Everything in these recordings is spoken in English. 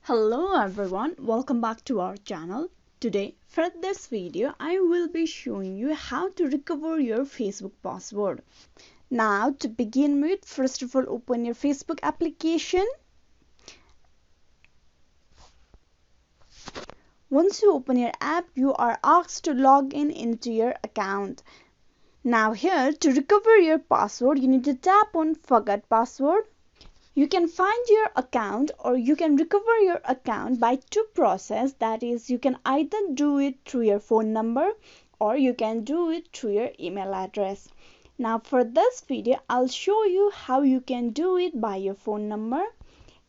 Hello everyone, welcome back to our channel. Today for this video I will be showing you how to recover your Facebook password. Now to begin with, first of all open your Facebook application. Once you open your app, you are asked to log in into your account. Now here, to recover your password, you need to tap on Forget Password. You can find your account or you can recover your account by two processes. That is, you can either do it through your phone number or you can do it through your email address. Now for this video, I'll show you how you can do it by your phone number.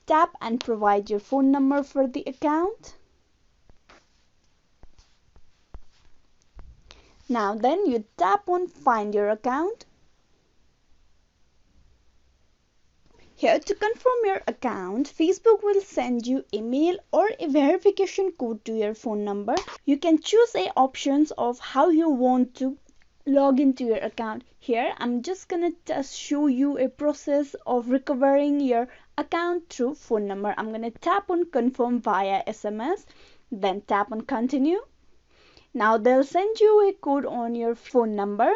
Tap and provide your phone number for the account. Now then you tap on Find Your Account. Here, to confirm your account, Facebook will send you a mail or a verification code to your phone number. You can choose options of how you want to log into your account. Here, I'm just gonna show you a process of recovering your account through phone number. I'm gonna tap on Confirm via SMS, then tap on Continue. Now they'll send you a code on your phone number.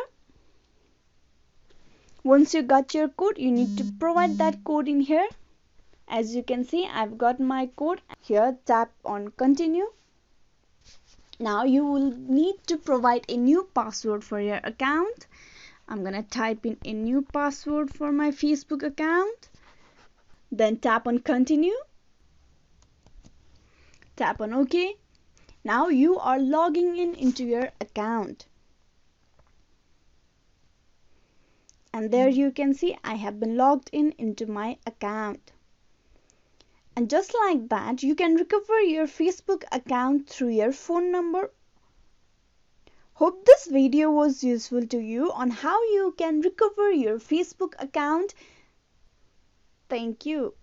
Once you got your code, you need to provide that code in here. As you can see, I've got my code. Here, tap on Continue. Now you will need to provide a new password for your account. I'm gonna type in a new password for my Facebook account. Then tap on Continue. Tap on OK. Now you are logging in into your account. And there you can see I have been logged in into my account. And just like that, you can recover your Facebook account through your phone number. Hope this video was useful to you on how you can recover your Facebook account. Thank you.